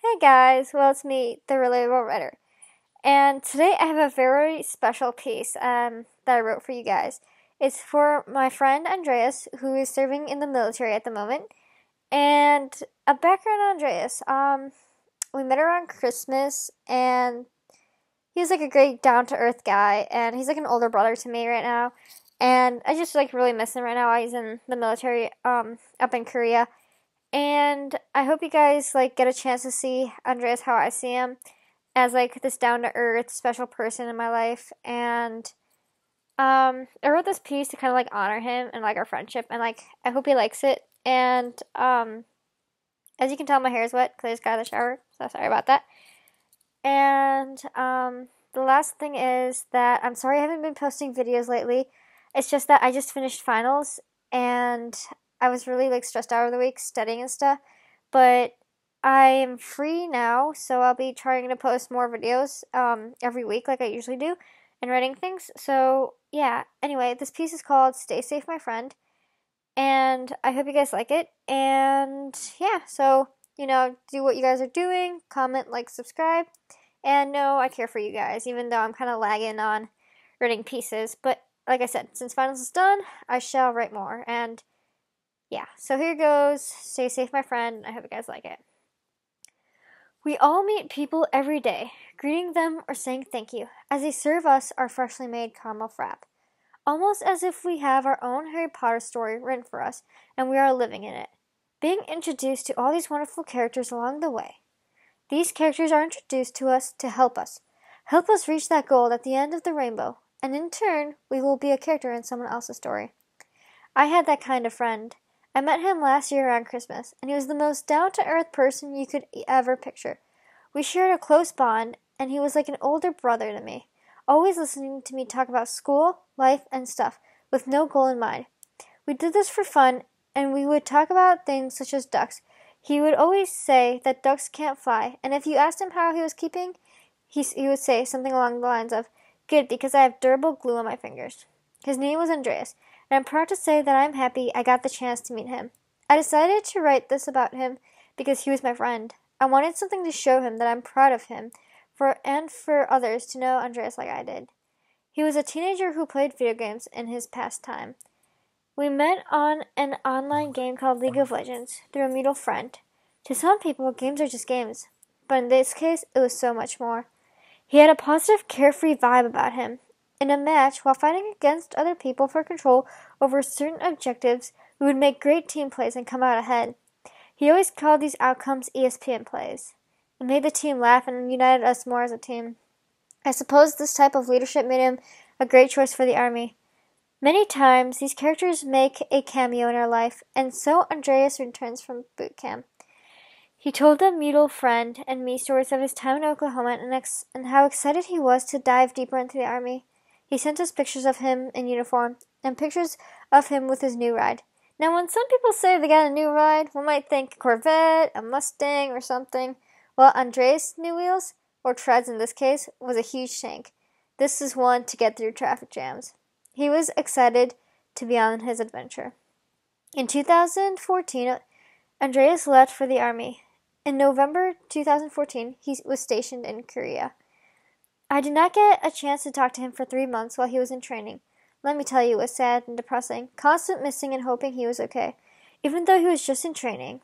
Hey guys, well it's me, the Relatable Writer, and today I have a very special piece that I wrote for you guys. It's for my friend Andreas, who is serving in the military at the moment, and a background on Andreas. We met around Christmas, and he's like a great down to earth guy, and he's like an older brother to me right now, and I just like really miss him right now while he's in the military, up in Korea. And I hope you guys like get a chance to see Andreas how I see him as like this down to earth special person in my life. And I wrote this piece to kind of like honor him and like our friendship, and like I hope he likes it. And as you can tell, my hair is wet because I just got out of the shower, so sorry about that. And the last thing is that I'm sorry I haven't been posting videos lately. It's just that I just finished finals, and I was really like stressed out over the week studying and stuff. But I am free now, so I'll be trying to post more videos every week like I usually do and writing things. So yeah, anyway, this piece is called Stay Safe, My Friend, and I hope you guys like it. And yeah, so do what you guys are doing, comment, like, subscribe, and know I care for you guys, even though I'm kind of lagging on writing pieces. But like I said, since finals is done, I shall write more. And yeah, so here goes. Stay safe, my friend. I hope you guys like it. We all meet people every day, greeting them or saying thank you as they serve us our freshly made caramel frap, almost as if we have our own Harry Potter story written for us and we are living in it, being introduced to all these wonderful characters along the way. These characters are introduced to us to help us reach that goal at the end of the rainbow, and in turn, we will be a character in someone else's story. I had that kind of friend. I met him last year around Christmas, and he was the most down-to-earth person you could ever picture. We shared a close bond, and he was like an older brother to me, always listening to me talk about school, life, and stuff, with no goal in mind. We did this for fun, and we would talk about things such as ducks. He would always say that ducks can't fly, and if you asked him how he was keeping, he would say something along the lines of, "Good, because I have durable glue on my fingers." His name was Andreas, and I'm proud to say that I'm happy I got the chance to meet him. I decided to write this about him because he was my friend. I wanted something to show him that I'm proud of him, for others to know Andreas like I did. He was a teenager who played video games in his pastime. We met on an online game called League of Legends through a mutual friend. To some people, games are just games, but in this case, it was so much more. He had a positive, carefree vibe about him. In a match, while fighting against other people for control over certain objectives, we would make great team plays and come out ahead. He always called these outcomes ESPN plays. It made the team laugh and united us more as a team. I suppose this type of leadership made him a great choice for the army. Many times, these characters make a cameo in our life, and so Andreas returns from boot camp. He told the mutual friend and me stories of his time in Oklahoma and how excited he was to dive deeper into the army. He sent us pictures of him in uniform and pictures of him with his new ride. Now, when some people say they got a new ride, one might think a Corvette, a Mustang, or something. Well, Andreas' new wheels, or treads in this case, was a huge tank. This is one to get through traffic jams. He was excited to be on his adventure. In 2014, Andreas left for the army. In November 2014, he was stationed in Korea. I did not get a chance to talk to him for 3 months while he was in training. Let me tell you, it was sad and depressing, constant missing and hoping he was okay, even though he was just in training.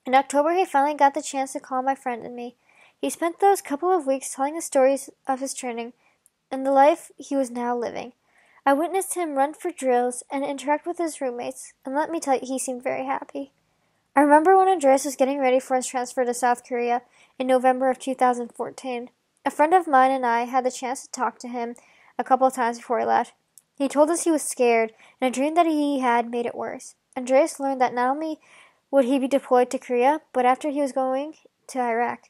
In October, he finally got the chance to call my friend and me. He spent those couple of weeks telling the stories of his training and the life he was now living. I witnessed him run for drills and interact with his roommates, and let me tell you, he seemed very happy. I remember when Andreas was getting ready for his transfer to South Korea in November of 2014. A friend of mine and I had the chance to talk to him a couple of times before he left. He told us he was scared, and a dream that he had made it worse. Andreas learned that not only would he be deployed to Korea, but after he was going to Iraq.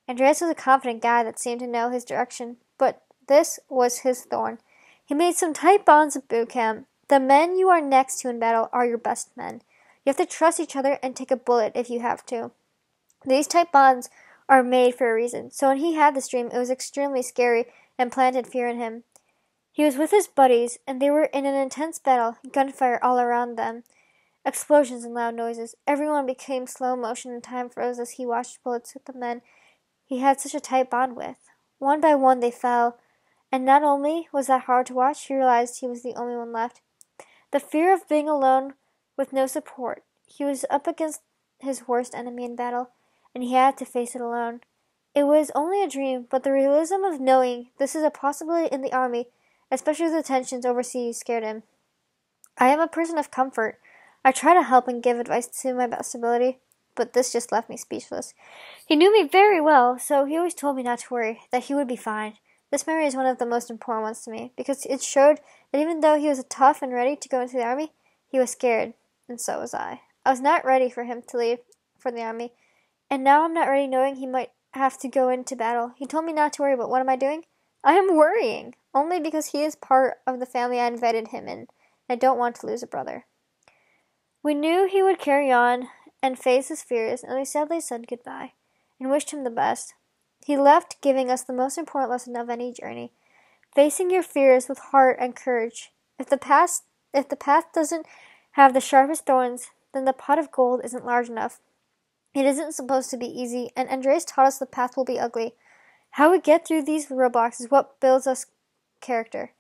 Andreas was a confident guy that seemed to know his direction, but this was his thorn. He made some tight bonds at boot camp. The men you are next to in battle are your best men. You have to trust each other and take a bullet if you have to. These tight bonds are made for a reason. So when he had this dream, it was extremely scary and planted fear in him. He was with his buddies, and they were in an intense battle, gunfire all around them. Explosions and loud noises. Everyone became slow motion and time froze as he watched bullets hit the men he had such a tight bond with. One by one they fell, and not only was that hard to watch, he realized he was the only one left. The fear of being alone with no support. He was up against his worst enemy in battle, and he had to face it alone. It was only a dream, but the realism of knowing this is a possibility in the army, especially the tensions overseas, scared him. I am a person of comfort. I try to help and give advice to my best ability, but this just left me speechless. He knew me very well, so he always told me not to worry, that he would be fine. This memory is one of the most important ones to me, because it showed that even though he was tough and ready to go into the army, he was scared, and so was I. I was not ready for him to leave for the army, and now I'm not ready knowing he might have to go into battle. He told me not to worry, but what am I doing? I am worrying, only because he is part of the family I invited him in. I don't want to lose a brother. We knew he would carry on and face his fears, and we sadly said goodbye and wished him the best. He left, giving us the most important lesson of any journey: facing your fears with heart and courage. If the path doesn't have the sharpest thorns, then the pot of gold isn't large enough. It isn't supposed to be easy, and Andreas taught us the path will be ugly. How we get through these roadblocks is what builds us character.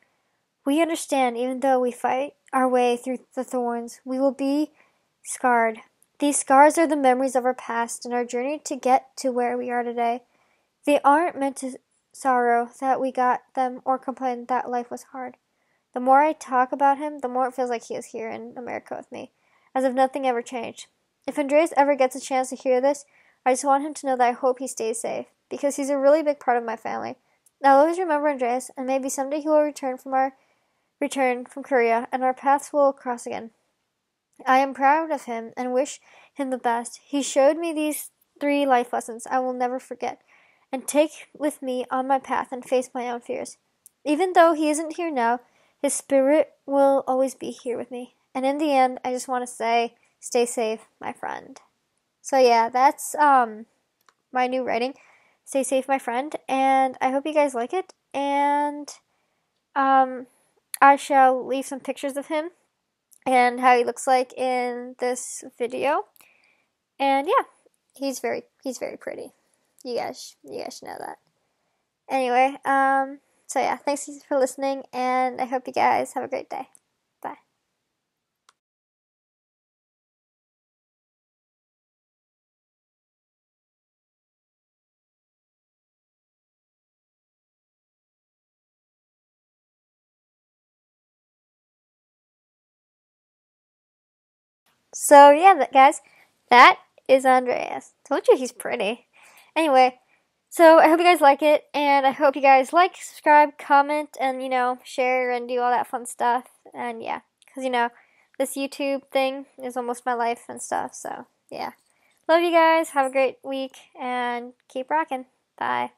We understand, even though we fight our way through the thorns, we will be scarred. These scars are the memories of our past and our journey to get to where we are today. They aren't meant to sorrow that we got them or complain that life was hard. The more I talk about him, the more it feels like he is here in America with me, as if nothing ever changed. If Andreas ever gets a chance to hear this, I just want him to know that I hope he stays safe, because he's a really big part of my family. I'll always remember Andreas, and maybe someday he will return from Korea, and our paths will cross again. I am proud of him and wish him the best. He showed me these 3 life lessons I will never forget, and take with me on my path and face my own fears. Even though he isn't here now, his spirit will always be here with me. And in the end, I just want to say, stay safe, my friend. So yeah, that's my new writing. Stay safe, my friend, and I hope you guys like it. And I shall leave some pictures of him and how he looks like in this video. And yeah, he's very pretty. You guys should know that. Anyway, so yeah, thanks for listening, and I hope you guys have a great day. Bye. So yeah, guys, that is Andreas. Told you he's pretty. Anyway, so I hope you guys like it, and I hope you guys like, subscribe, comment, and, share and do all that fun stuff. And yeah, because, this YouTube thing is almost my life and stuff, so yeah. Love you guys, have a great week, and keep rocking. Bye.